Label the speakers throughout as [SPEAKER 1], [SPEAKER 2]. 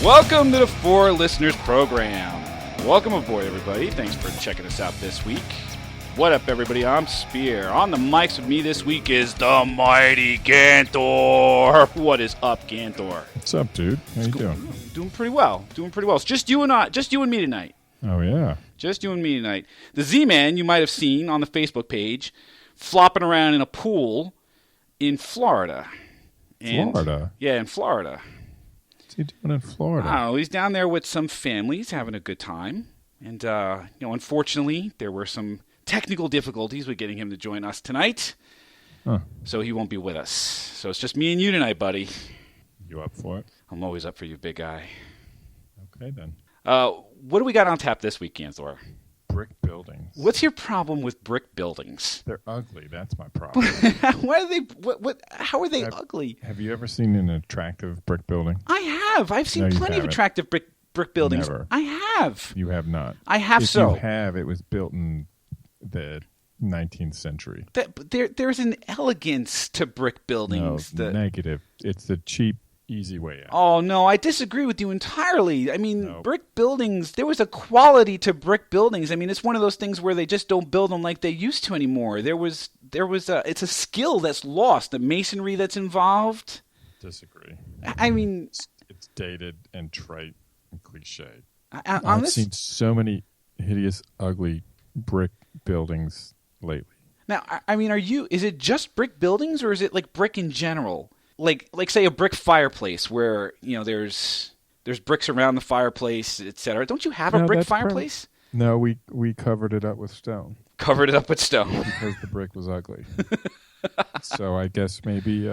[SPEAKER 1] Welcome to the Four Listeners Program. Welcome aboard, everybody. Thanks for checking us out this week. What up, everybody? I'm Spear. On the mics with me this week is the mighty Ganthor. What is up, Ganthor?
[SPEAKER 2] What's up, dude? How you doing?
[SPEAKER 1] Doing pretty well. It's just you and me tonight.
[SPEAKER 2] Oh, yeah.
[SPEAKER 1] Just you and me tonight. The Z-Man, you might have seen on the Facebook page, flopping around in a pool in Florida.
[SPEAKER 2] Florida?
[SPEAKER 1] Yeah, in Florida.
[SPEAKER 2] What's he doing in Florida?
[SPEAKER 1] I don't know. He's down there with some families having a good time. And, unfortunately, there were some technical difficulties with getting him to join us tonight.
[SPEAKER 2] Huh.
[SPEAKER 1] So he won't be with us. So it's just me and you tonight, buddy.
[SPEAKER 2] You up for it?
[SPEAKER 1] I'm always up for you, big guy.
[SPEAKER 2] Okay, then.
[SPEAKER 1] What do we got on tap this week, Ganthor?
[SPEAKER 2] Brick buildings.
[SPEAKER 1] What's your problem with brick buildings?
[SPEAKER 2] They're ugly. That's my problem.
[SPEAKER 1] Why are they? How are they ugly?
[SPEAKER 2] Have you ever seen an attractive brick building?
[SPEAKER 1] I have. I've seen plenty of attractive brick buildings.
[SPEAKER 2] Never.
[SPEAKER 1] I have.
[SPEAKER 2] You have not.
[SPEAKER 1] I have.
[SPEAKER 2] If you have, it was built in the 19th century.
[SPEAKER 1] There's an elegance to brick buildings.
[SPEAKER 2] No, negative. It's the cheap, easy way out.
[SPEAKER 1] Oh, no, I disagree with you entirely. I mean, Brick buildings, there was a quality to brick buildings. I mean, it's one of those things where they just don't build them like they used to anymore. It's a skill that's lost, the masonry that's involved.
[SPEAKER 2] Disagree.
[SPEAKER 1] I mean,
[SPEAKER 2] it's dated and trite and cliched.
[SPEAKER 1] I've
[SPEAKER 2] seen so many hideous, ugly brick buildings lately.
[SPEAKER 1] Now, I mean, is it just brick buildings or is it like brick in general? Like say a brick fireplace where, there's bricks around the fireplace, etc. Don't you have a brick fireplace?
[SPEAKER 2] No, we covered it up with stone.
[SPEAKER 1] Covered it up with stone.
[SPEAKER 2] Because the brick was ugly. So I guess maybe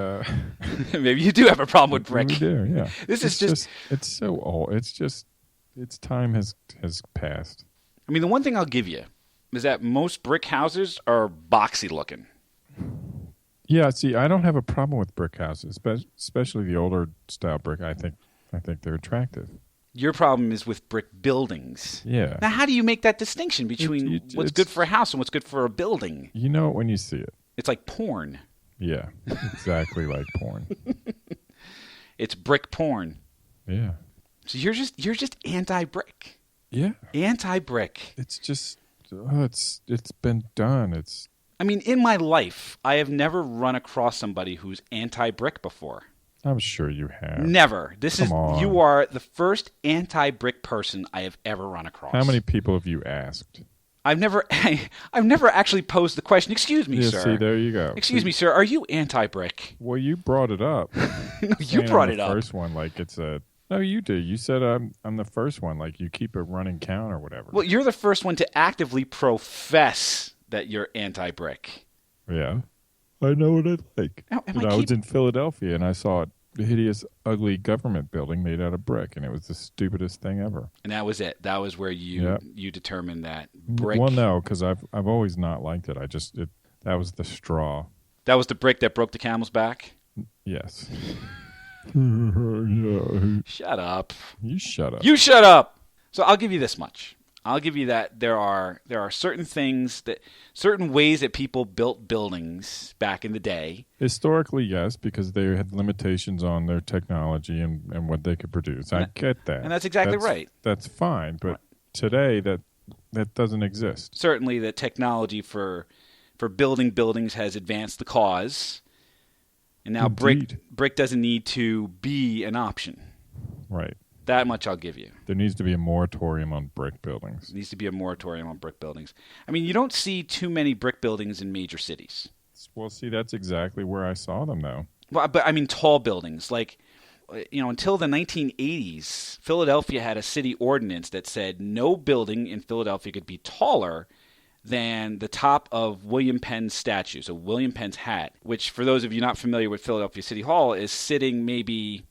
[SPEAKER 1] maybe you do have a problem with brick.
[SPEAKER 2] We do, yeah.
[SPEAKER 1] It's just
[SPEAKER 2] it's so old. It's just its time has passed.
[SPEAKER 1] I mean, the one thing I'll give you is that most brick houses are boxy looking.
[SPEAKER 2] Yeah, see, I don't have a problem with brick houses, especially the older style brick. I think they're attractive.
[SPEAKER 1] Your problem is with brick buildings.
[SPEAKER 2] Yeah.
[SPEAKER 1] Now, how do you make that distinction between what's good for a house and what's good for a building?
[SPEAKER 2] You know it when you see it.
[SPEAKER 1] It's like porn.
[SPEAKER 2] Yeah, exactly like porn.
[SPEAKER 1] It's brick porn.
[SPEAKER 2] Yeah.
[SPEAKER 1] So you're just anti-brick.
[SPEAKER 2] Yeah.
[SPEAKER 1] Anti-brick.
[SPEAKER 2] It's just it's been done.
[SPEAKER 1] I mean, in my life, I have never run across somebody who's anti-brick before.
[SPEAKER 2] I'm sure you have.
[SPEAKER 1] Never.
[SPEAKER 2] Come on.
[SPEAKER 1] You are the first anti-brick person I have ever run across.
[SPEAKER 2] How many people have you asked?
[SPEAKER 1] I've never actually posed the question. Excuse me, sir.
[SPEAKER 2] See, there you go.
[SPEAKER 1] Excuse me, sir. Are you anti-brick?
[SPEAKER 2] Well, you brought it up.
[SPEAKER 1] No, you brought it up.
[SPEAKER 2] First one, like it's a. No, you did. You said I'm the first one. Like you keep a running count or whatever.
[SPEAKER 1] Well, you're the first one to actively profess that you're anti-brick.
[SPEAKER 2] Yeah. I know what I like. I was in Philadelphia and I saw a hideous, ugly government building made out of brick, and it was the stupidest thing ever.
[SPEAKER 1] And that was it. That was where you determined that brick.
[SPEAKER 2] Well, no, because I've always not liked it. That was the straw.
[SPEAKER 1] That was the brick that broke the camel's back?
[SPEAKER 2] Yes.
[SPEAKER 1] Shut up.
[SPEAKER 2] You shut up.
[SPEAKER 1] You shut up. So I'll give you this much. I'll give you that there are certain ways that people built buildings back in the day.
[SPEAKER 2] Historically, yes, because they had limitations on their technology and what they could produce. I get that.
[SPEAKER 1] And that's exactly right.
[SPEAKER 2] That's fine, but today that doesn't exist.
[SPEAKER 1] Certainly the technology for building buildings has advanced the cause. And now brick doesn't need to be an option.
[SPEAKER 2] Right.
[SPEAKER 1] That much I'll give you.
[SPEAKER 2] There needs to be a moratorium on brick buildings.
[SPEAKER 1] There needs to be a moratorium on brick buildings. I mean, you don't see too many brick buildings in major cities.
[SPEAKER 2] Well, see, that's exactly where I saw them, though.
[SPEAKER 1] Well, but I mean tall buildings. Like, until the 1980s, Philadelphia had a city ordinance that said no building in Philadelphia could be taller than the top of William Penn's statue, so William Penn's hat, which, for those of you not familiar with Philadelphia City Hall, is sitting maybe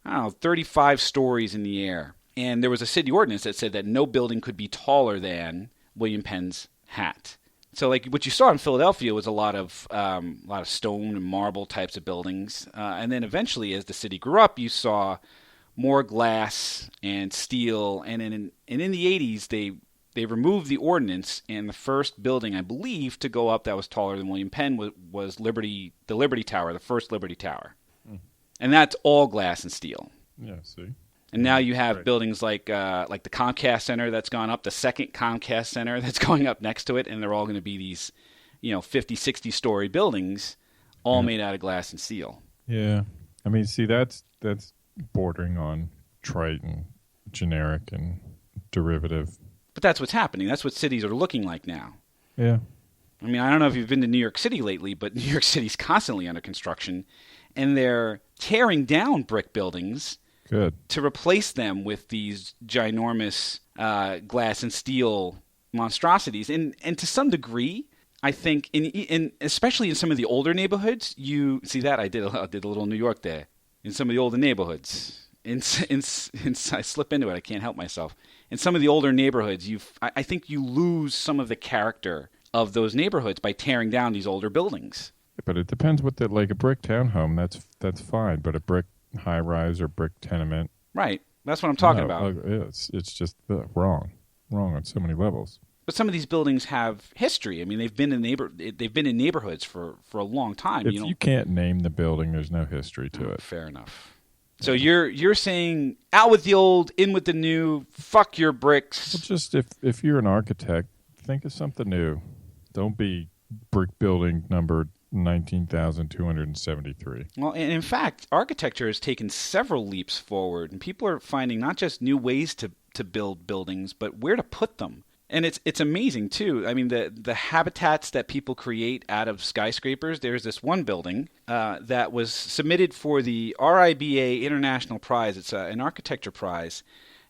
[SPEAKER 1] 35 stories in the air. And there was a city ordinance that said that no building could be taller than William Penn's hat. So, like, what you saw in Philadelphia was a lot of stone and marble types of buildings. And then eventually, as the city grew up, you saw more glass and steel. And in the 80s, they removed the ordinance, and the first building, I believe, to go up that was taller than William Penn was the Liberty Tower, the first Liberty Tower. And that's all glass and steel.
[SPEAKER 2] Yeah, see.
[SPEAKER 1] And now you have
[SPEAKER 2] Right.
[SPEAKER 1] buildings like the Comcast Center that's gone up, the second Comcast Center that's going up next to it, and they're all going to be these, 50, 60-story buildings, all
[SPEAKER 2] Yeah.
[SPEAKER 1] made out of glass and steel.
[SPEAKER 2] Yeah. I mean, see, that's bordering on trite and generic and derivative.
[SPEAKER 1] But that's what's happening. That's what cities are looking like now.
[SPEAKER 2] Yeah.
[SPEAKER 1] I mean, I don't know if you've been to New York City lately, but New York City's constantly under construction, and they're tearing down brick buildings
[SPEAKER 2] Good.
[SPEAKER 1] to replace them with these ginormous glass and steel monstrosities. And to some degree, I think, in especially in some of the older neighborhoods, you see that I did a little New York there. In some of the older neighborhoods, I slip into it. I can't help myself. In some of the older neighborhoods, I think you lose some of the character of those neighborhoods by tearing down these older buildings.
[SPEAKER 2] But it depends what like a brick townhome, that's fine. But a brick high rise or brick tenement,
[SPEAKER 1] Right. That's what I'm talking
[SPEAKER 2] no,
[SPEAKER 1] about.
[SPEAKER 2] it's just wrong on so many levels.
[SPEAKER 1] But some of these buildings have history. I mean, they've been in neighborhoods for a long time.
[SPEAKER 2] If you can't name the building, there's no history to it.
[SPEAKER 1] Fair enough. So you're saying out with the old, in with the new. Fuck your bricks.
[SPEAKER 2] Well, just if you're an architect, think of something new. Don't be brick building number 19,273.
[SPEAKER 1] Well, and in fact, architecture has taken several leaps forward, and people are finding not just new ways to build buildings, but where to put them. And it's amazing too. I mean, the habitats that people create out of skyscrapers. There's this one building that was submitted for the RIBA International Prize. It's an architecture prize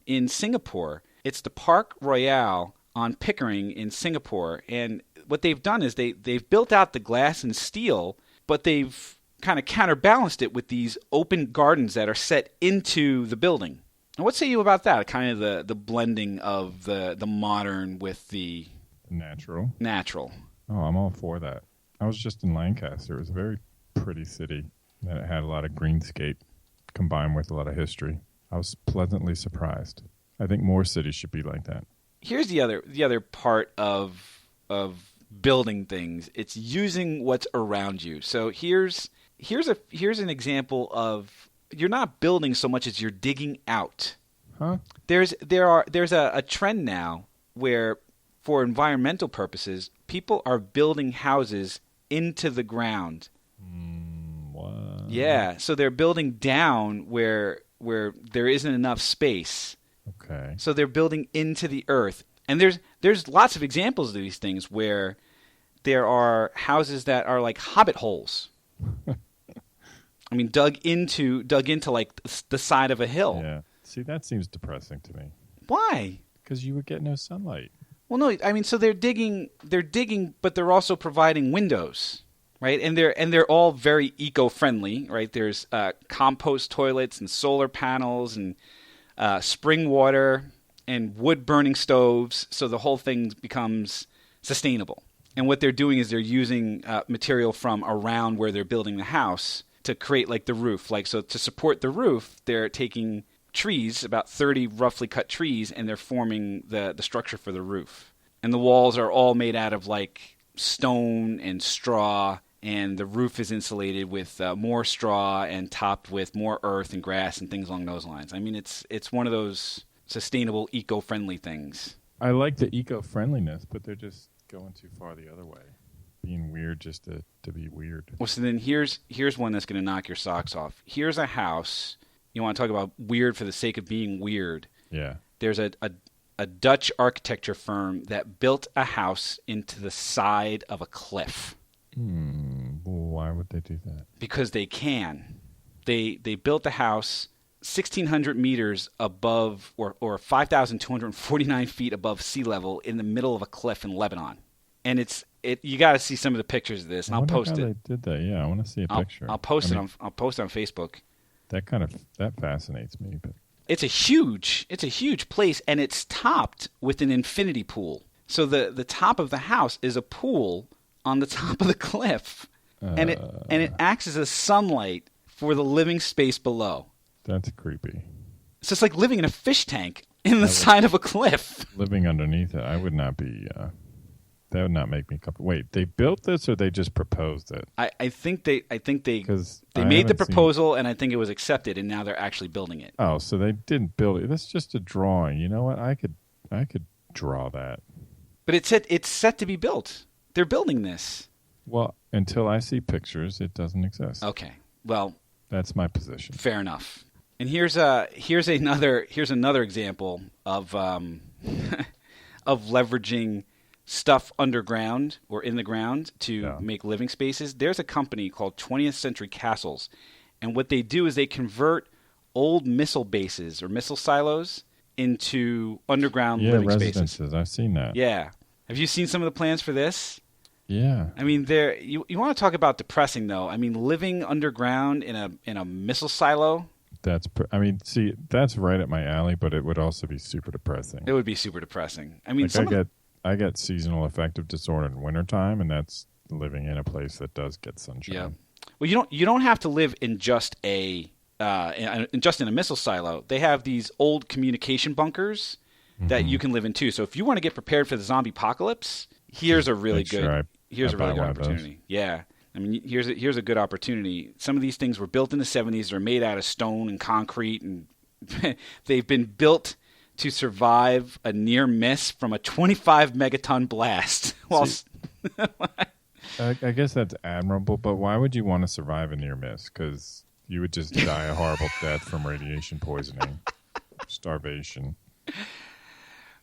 [SPEAKER 1] in Singapore. It's the Park Royale on Pickering in Singapore. And what they've done is they've built out the glass and steel, but they've kind of counterbalanced it with these open gardens that are set into the building. And what say you about that? Kind of the blending of the modern with the
[SPEAKER 2] Natural. Oh, I'm all for that. I was just in Lancaster. It was a very pretty city that had a lot of greenscape combined with a lot of history. I was pleasantly surprised. I think more cities should be like that.
[SPEAKER 1] Here's the other part of building things. It's using what's around you. So here's an example of, you're not building so much as you're digging out.
[SPEAKER 2] Huh?
[SPEAKER 1] There's a trend now where, for environmental purposes, people are building houses into the ground.
[SPEAKER 2] What?
[SPEAKER 1] Yeah, so they're building down where there isn't enough space.
[SPEAKER 2] Okay.
[SPEAKER 1] So they're building into the earth. And there's lots of examples of these things where there are houses that are like hobbit holes. I mean, dug into like the side of a hill.
[SPEAKER 2] Yeah. See, that seems depressing to me.
[SPEAKER 1] Why?
[SPEAKER 2] Because you would get no sunlight.
[SPEAKER 1] Well, no, I mean, so they're digging, but they're also providing windows, right? And they're all very eco-friendly, right? There's compost toilets and solar panels and spring water and wood-burning stoves, so the whole thing becomes sustainable. And what they're doing is they're using material from around where they're building the house to create like the roof. Like, so to support the roof, they're taking trees, about 30 roughly cut trees, and they're forming the structure for the roof. And the walls are all made out of like stone and straw, and the roof is insulated with more straw and topped with more earth and grass and things along those lines. I mean, it's one of those sustainable, eco-friendly things.
[SPEAKER 2] I like the eco-friendliness, but they're just going too far the other way. Being weird just to be weird.
[SPEAKER 1] Well, so then here's one that's going to knock your socks off. Here's a house. You want to talk about weird for the sake of being weird.
[SPEAKER 2] Yeah.
[SPEAKER 1] There's a Dutch architecture firm that built a house into the side of a cliff.
[SPEAKER 2] Why would they do that?
[SPEAKER 1] Because they can. They built the house 1,600 meters above, or 5,249 feet above sea level, in the middle of a cliff in Lebanon. And you got to see some of the pictures of this, and I'll post it.
[SPEAKER 2] They did that. Yeah, I want to see a picture.
[SPEAKER 1] I'll post it on Facebook.
[SPEAKER 2] That fascinates me, but
[SPEAKER 1] it's a huge place, and it's topped with an infinity pool. So the top of the house is a pool on the top of the cliff, and it acts as a sunlight for the living space below.
[SPEAKER 2] That's creepy.
[SPEAKER 1] So it's like living in a fish tank in the side of a cliff.
[SPEAKER 2] Living underneath it, I would not be That would not make me comfortable. Wait, they built this or they just proposed it?
[SPEAKER 1] I think they
[SPEAKER 2] I
[SPEAKER 1] made the
[SPEAKER 2] haven't
[SPEAKER 1] proposal and I think it was accepted and now they're actually building it.
[SPEAKER 2] Oh, so they didn't build it. That's just a drawing. You know what? I could draw that.
[SPEAKER 1] But it's set to be built. They're building this.
[SPEAKER 2] Well, until I see pictures, it doesn't exist.
[SPEAKER 1] Okay. Well,
[SPEAKER 2] that's my position.
[SPEAKER 1] Fair enough. And here's another example of of leveraging stuff underground or in the ground to make living spaces. There's a company called 20th Century Castles, and what they do is they convert old missile bases or missile silos into underground living
[SPEAKER 2] residences.
[SPEAKER 1] spaces.
[SPEAKER 2] I've seen that.
[SPEAKER 1] Yeah. Have you seen some of the plans for this?
[SPEAKER 2] Yeah.
[SPEAKER 1] I mean, you want to talk about depressing, though. I mean, living underground in a missile silo.
[SPEAKER 2] That's right up my alley, but it would also be super depressing.
[SPEAKER 1] It would be super depressing. I mean,
[SPEAKER 2] I get seasonal affective disorder in wintertime, and that's living in a place that does get sunshine.
[SPEAKER 1] Yeah. Well, you don't have to live in just in a missile silo. They have these old communication bunkers that you can live in too. So if you want to get prepared for the zombie apocalypse, here's a really good opportunity. Yeah. I mean, here's a good opportunity. Some of these things were built in the 70s. They're made out of stone and concrete, and they've been built to survive a near miss from a 25 megaton blast.
[SPEAKER 2] I guess that's admirable, but why would you want to survive a near miss? Because you would just die a horrible death from radiation poisoning, starvation.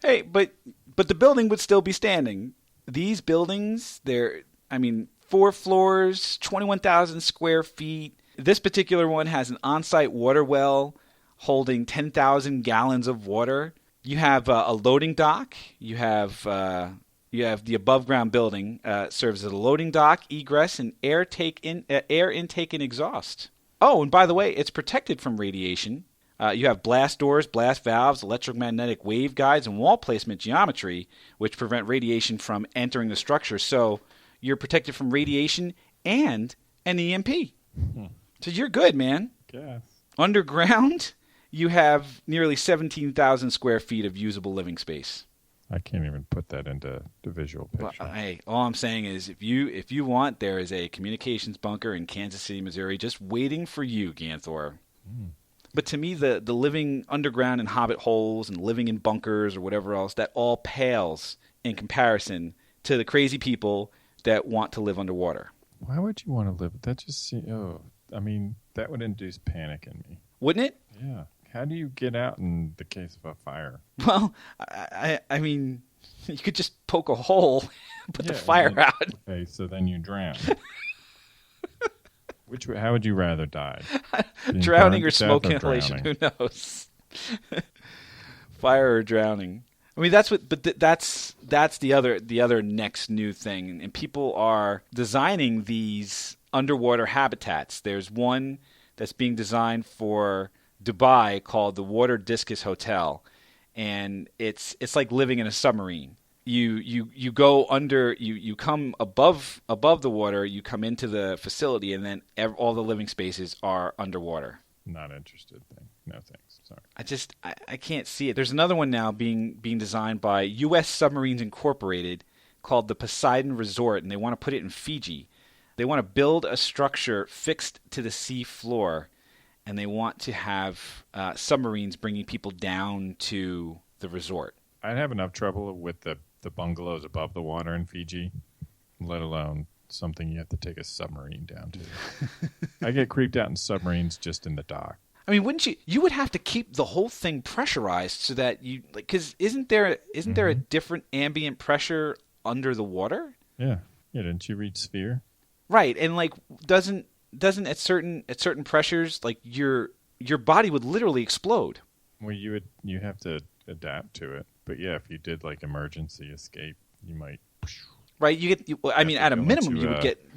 [SPEAKER 1] Hey, but the building would still be standing. These buildings, 4 floors, 21,000 square feet. This particular one has an on-site water well holding 10,000 gallons of water. You have a loading dock. You have the above-ground building serves as a loading dock, egress, and air intake and exhaust. Oh, and by the way, it's protected from radiation. You have blast doors, blast valves, electromagnetic wave guides, and wall placement geometry, which prevent radiation from entering the structure. So you're protected from radiation and an EMP. So you're good, man.
[SPEAKER 2] Yes.
[SPEAKER 1] Underground, you have nearly 17,000 square feet of usable living space.
[SPEAKER 2] I can't even put that into the visual picture.
[SPEAKER 1] Well, hey, all I'm saying is if you want, there is a communications bunker in Kansas City, Missouri, just waiting for you, Ganthor. But to me, the living underground in hobbit holes and living in bunkers or whatever else, that all pales in comparison to the crazy people that want to live underwater.
[SPEAKER 2] Why would you want to live? That just that would induce panic in me.
[SPEAKER 1] Wouldn't it?
[SPEAKER 2] Yeah. How do you get out in the case of a fire?
[SPEAKER 1] Well, I mean, you could just poke a hole, put the fire out.
[SPEAKER 2] Okay, so then you drown. How would you rather die?
[SPEAKER 1] Drowning or smoke inhalation? Who knows? Fire or drowning? I mean, that's the other next new thing, and people are designing these underwater habitats. There's one that's being designed for Dubai called the Water Discus Hotel, and it's like living in a submarine. You go under, you come above the water, you come into the facility, and then all the living spaces are underwater.
[SPEAKER 2] Not interested. No thanks. Sorry.
[SPEAKER 1] I can't see it. There's another one now being designed by U.S. Submarines Incorporated called the Poseidon Resort, and they want to put it in Fiji. They want to build a structure fixed to the sea floor, and they want to have submarines bringing people down to the resort.
[SPEAKER 2] I'd have enough trouble with the bungalows above the water in Fiji, let alone something you have to take a submarine down to. I get creeped out in submarines just in the dock.
[SPEAKER 1] I mean, wouldn't you? You would have to keep the whole thing pressurized so that you, because isn't there a different ambient pressure under the water?
[SPEAKER 2] Yeah. Didn't you read Sphere?
[SPEAKER 1] Right, and doesn't at certain pressures, like your body would literally explode.
[SPEAKER 2] Well, you have to adapt to it. But yeah, if you did like emergency escape, you might.
[SPEAKER 1] Right, at a minimum, you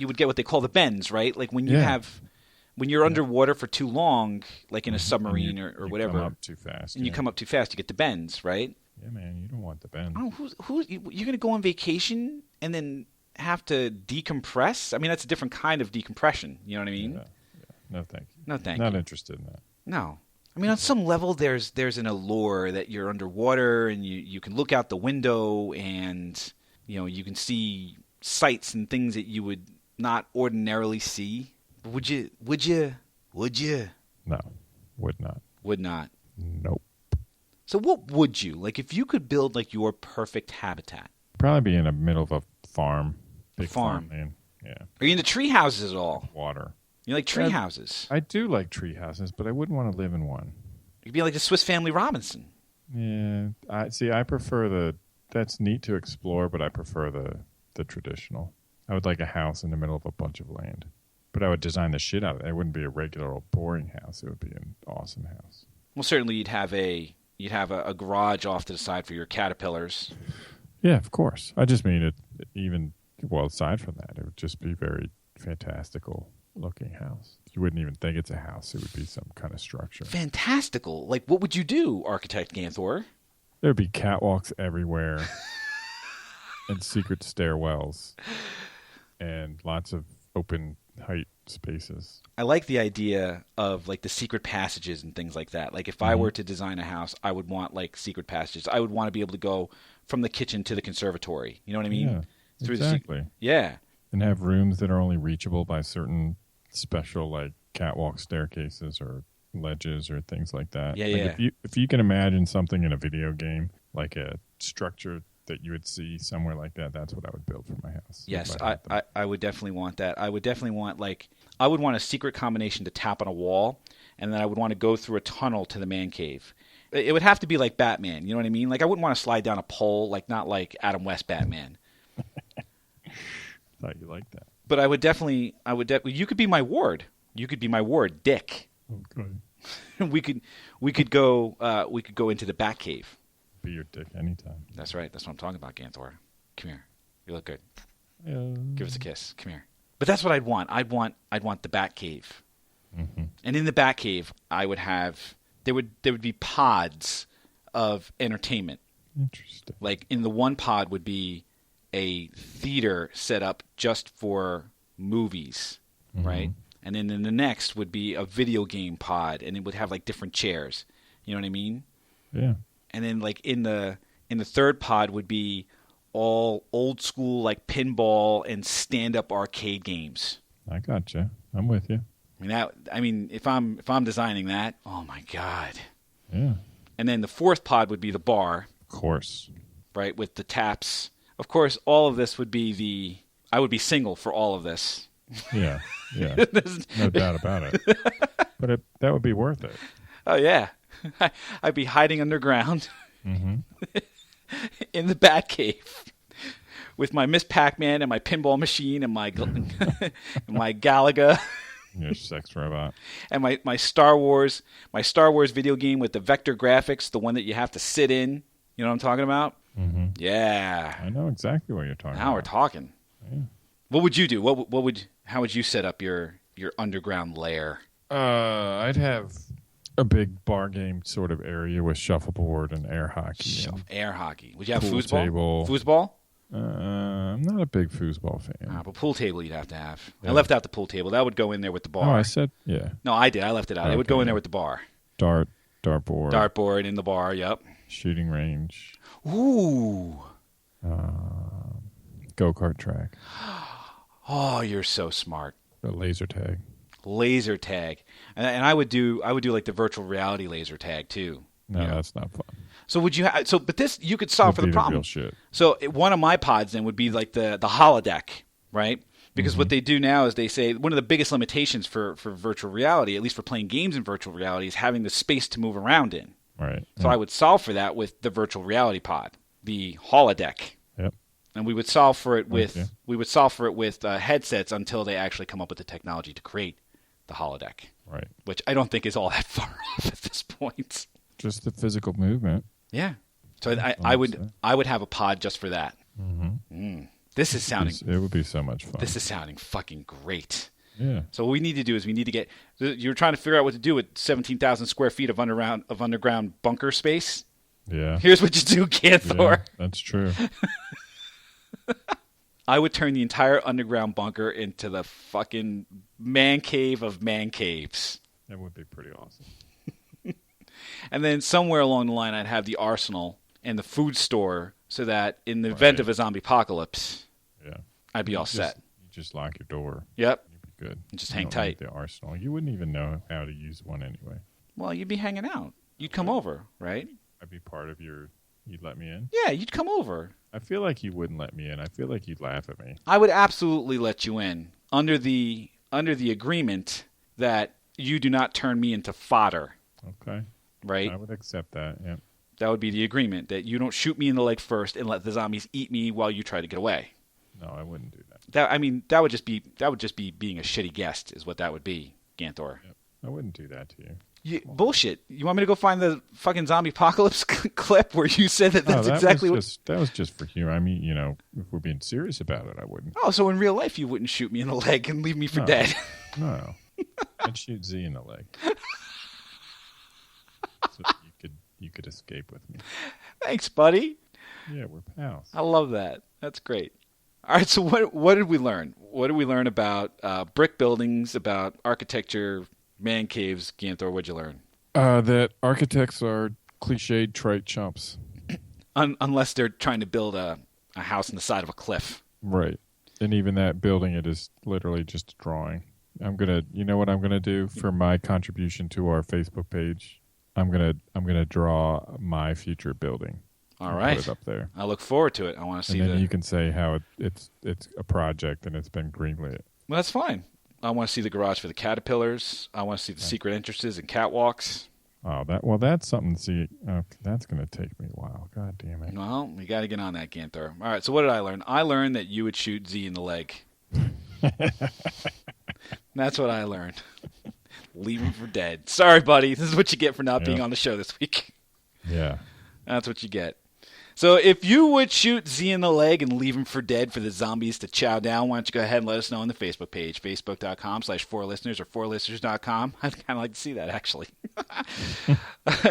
[SPEAKER 1] would get what they call the bends, right? Like when you're underwater for too long, like in a submarine or whatever,
[SPEAKER 2] come up too fast,
[SPEAKER 1] and you come up too fast, you get the bends, right?
[SPEAKER 2] Yeah, man, you don't want the bends.
[SPEAKER 1] Oh, you're gonna go on vacation and then have to decompress? I mean, that's a different kind of decompression. You know what I mean?
[SPEAKER 2] Yeah. No, thank you.
[SPEAKER 1] No, thank you.
[SPEAKER 2] Not interested in that.
[SPEAKER 1] No. I mean, on some level, there's an allure that you're underwater and you can look out the window and You can see sights and things that you would not ordinarily see. Would you?
[SPEAKER 2] No, would not.
[SPEAKER 1] Would not.
[SPEAKER 2] Nope.
[SPEAKER 1] So what would you like if you could build like your perfect habitat?
[SPEAKER 2] Probably be in the middle of a farm. Big
[SPEAKER 1] farm.
[SPEAKER 2] Farmland. Yeah.
[SPEAKER 1] Are you into tree houses at all?
[SPEAKER 2] Water.
[SPEAKER 1] You like tree houses?
[SPEAKER 2] I do like tree houses, but I wouldn't want to live in one.
[SPEAKER 1] You'd be like the Swiss Family Robinson.
[SPEAKER 2] Yeah. I prefer that's neat to explore, but I prefer the traditional. I would like a house in the middle of a bunch of land. But I would design the shit out of it. It wouldn't be a regular old boring house. It would be an awesome house.
[SPEAKER 1] Well, certainly you'd have a garage off to the side for your caterpillars.
[SPEAKER 2] Yeah, of course. I just mean aside from that, it would just be very fantastical looking house. You wouldn't even think it's a house. It would be some kind of structure.
[SPEAKER 1] Fantastical. Like, what would you do, Architect Ganthor?
[SPEAKER 2] There'd be catwalks everywhere and secret stairwells and lots of open height spaces.
[SPEAKER 1] I like the idea of like the secret passages and things like that. Like if I were to design a house, I would want like secret passages. I would want to be able to go from the kitchen to the conservatory. You know what I mean?
[SPEAKER 2] Yeah,
[SPEAKER 1] Through
[SPEAKER 2] exactly.
[SPEAKER 1] Yeah.
[SPEAKER 2] And have rooms that are only reachable by certain special like catwalk staircases or ledges or things like that.
[SPEAKER 1] Yeah,
[SPEAKER 2] like
[SPEAKER 1] yeah.
[SPEAKER 2] If you can imagine something in a video game, like a structure that you would see somewhere like that, that's what I would build for my house.
[SPEAKER 1] Yes, I would definitely want that. I would definitely want I would want a secret combination to tap on a wall, and then I would want to go through a tunnel to the man cave. It would have to be like Batman, you know what I mean? Like I wouldn't want to slide down a pole, like not like Adam West Batman.
[SPEAKER 2] Thought you liked that.
[SPEAKER 1] But I would definitely you could be my ward. You could be my ward, Dick.
[SPEAKER 2] Okay.
[SPEAKER 1] we could go into the Bat Cave.
[SPEAKER 2] Be your dick anytime.
[SPEAKER 1] That's right. That's what I'm talking about, Ganthor. Come here. You look good. Give us a kiss. Come here. But that's what I'd want. I'd want the Bat Cave.
[SPEAKER 2] Mm-hmm.
[SPEAKER 1] And in the Bat Cave, I would have there would be pods of entertainment.
[SPEAKER 2] Interesting.
[SPEAKER 1] Like in the one pod would be a theater set up just for movies, right? And then in the next would be a video game pod, and it would have like different chairs. You know what I mean?
[SPEAKER 2] Yeah.
[SPEAKER 1] And then like in the third pod would be all old school like pinball and stand up arcade games.
[SPEAKER 2] I gotcha. I'm with you.
[SPEAKER 1] I mean if I'm designing that, oh my god.
[SPEAKER 2] Yeah.
[SPEAKER 1] And then the fourth pod would be the bar.
[SPEAKER 2] Of course.
[SPEAKER 1] Right, with the taps. Of course, all of this would be I would be single for all of this.
[SPEAKER 2] Yeah. Yeah. No doubt about it. But that would be worth it.
[SPEAKER 1] Oh yeah. I'd be hiding underground in the Batcave with my Miss Pac-Man and my pinball machine and my Galaga.
[SPEAKER 2] Your sex robot.
[SPEAKER 1] And my Star Wars video game with the vector graphics, the one that you have to sit in. You know what I'm talking about?
[SPEAKER 2] Mm-hmm.
[SPEAKER 1] Yeah.
[SPEAKER 2] I know exactly what you're talking about.
[SPEAKER 1] Now we're talking.
[SPEAKER 2] Yeah.
[SPEAKER 1] What would you do? How would you set up your underground lair?
[SPEAKER 2] I'd have a big bar game sort of area with shuffleboard and air hockey.
[SPEAKER 1] Air hockey. Would you have
[SPEAKER 2] pool
[SPEAKER 1] foosball?
[SPEAKER 2] Table.
[SPEAKER 1] Foosball?
[SPEAKER 2] I'm not a big foosball fan.
[SPEAKER 1] But pool table you'd have to have.
[SPEAKER 2] Yeah.
[SPEAKER 1] I left out the pool table. That would go in there with the bar.
[SPEAKER 2] Oh, I said, yeah.
[SPEAKER 1] No, I did. I left it out. It would go in there with the bar.
[SPEAKER 2] Dartboard.
[SPEAKER 1] Dartboard in the bar, yep.
[SPEAKER 2] Shooting range.
[SPEAKER 1] Ooh.
[SPEAKER 2] Go-kart track.
[SPEAKER 1] Oh, you're so smart.
[SPEAKER 2] A laser tag.
[SPEAKER 1] Laser tag. And I would do like the virtual reality laser tag too.
[SPEAKER 2] No, that's not fun.
[SPEAKER 1] So but this you could solve for the problem.
[SPEAKER 2] Real shit.
[SPEAKER 1] So one of my pods then would be like the holodeck, right? Because what they do now is they say one of the biggest limitations for virtual reality, at least for playing games in virtual reality, is having the space to move around in.
[SPEAKER 2] Right.
[SPEAKER 1] So I would solve for that with the virtual reality pod, the holodeck.
[SPEAKER 2] Yep.
[SPEAKER 1] And we would solve for it with headsets until they actually come up with the technology to create the holodeck.
[SPEAKER 2] Right.
[SPEAKER 1] Which I don't think is all that far off at this point.
[SPEAKER 2] Just the physical movement.
[SPEAKER 1] Yeah. So I would have a pod just for that. Mm. This is sounding.
[SPEAKER 2] It would be so much fun.
[SPEAKER 1] This is sounding fucking great.
[SPEAKER 2] Yeah.
[SPEAKER 1] So what we need to do is get. You're trying to figure out what to do with 17,000 square feet of underground bunker space.
[SPEAKER 2] Yeah.
[SPEAKER 1] Here's what you do, Ganthor.
[SPEAKER 2] Yeah, that's true.
[SPEAKER 1] I would turn the entire underground bunker into the fucking man cave of man caves.
[SPEAKER 2] That would be pretty awesome.
[SPEAKER 1] And then somewhere along the line, I'd have the arsenal and the food store so that in the event of a zombie apocalypse, I'd be all set.
[SPEAKER 2] You just lock your door.
[SPEAKER 1] Yep.
[SPEAKER 2] You'd be good.
[SPEAKER 1] And just hang tight.
[SPEAKER 2] The arsenal. You wouldn't even know how to use one anyway.
[SPEAKER 1] Well, you'd be hanging out. You'd come over, right?
[SPEAKER 2] I'd be part of your... You'd let me in?
[SPEAKER 1] Yeah, you'd come over.
[SPEAKER 2] I feel like you wouldn't let me in. I feel like you'd laugh at me.
[SPEAKER 1] I would absolutely let you in under the agreement that you do not turn me into fodder.
[SPEAKER 2] Okay.
[SPEAKER 1] Right?
[SPEAKER 2] I would accept that, yeah.
[SPEAKER 1] That would be the agreement, that you don't shoot me in the leg first and let the zombies eat me while you try to get away.
[SPEAKER 2] No, I wouldn't do that.
[SPEAKER 1] That would just be being a shitty guest is what that would be, Ganthor.
[SPEAKER 2] Yep. I wouldn't do that to you.
[SPEAKER 1] Bullshit. You want me to go find the fucking zombie apocalypse clip where you said that's exactly what...
[SPEAKER 2] That was just for humor. I mean, if we're being serious about it, I wouldn't.
[SPEAKER 1] Oh, so in real life you wouldn't shoot me in the leg and leave me for dead?
[SPEAKER 2] No. I'd shoot Z in the leg. So you could escape with me.
[SPEAKER 1] Thanks, buddy.
[SPEAKER 2] Yeah, we're pals.
[SPEAKER 1] I love that. That's great. All right, so what did we learn? What did we learn about brick buildings, about architecture, man caves? Ganthor, what'd you learn?
[SPEAKER 2] That architects are cliched, trite chumps.
[SPEAKER 1] Unless they're trying to build a house on the side of a cliff.
[SPEAKER 2] Right. And even that building, it is literally just a drawing. You know what I'm gonna do for my contribution to our Facebook page? I'm gonna draw my future building.
[SPEAKER 1] All right.
[SPEAKER 2] Put it up there.
[SPEAKER 1] I look forward to it. I want to see
[SPEAKER 2] and then you can say how it's a project and it's been greenlit.
[SPEAKER 1] Well, that's fine. I want to see the garage for the caterpillars. I want to see the secret entrances and catwalks.
[SPEAKER 2] Oh, that's something to see. That's going to take me a while. God damn it.
[SPEAKER 1] Well, we got to get on that, Ganthor. All right, so what did I learn? I learned that you would shoot Z in the leg. That's what I learned. Leave him for dead. Sorry, buddy. This is what you get for not being on the show this week.
[SPEAKER 2] Yeah.
[SPEAKER 1] That's what you get. So if you would shoot Z in the leg and leave him for dead for the zombies to chow down, why don't you go ahead and let us know on the Facebook page, facebook.com/4listeners or 4listeners.com. I'd kind of like to see that, actually.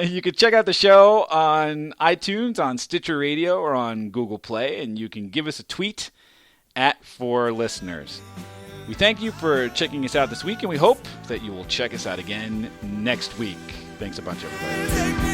[SPEAKER 1] You can check out the show on iTunes, on Stitcher Radio, or on Google Play, and you can give us a tweet at 4listeners. We thank you for checking us out this week, and we hope that you will check us out again next week. Thanks a bunch, everybody.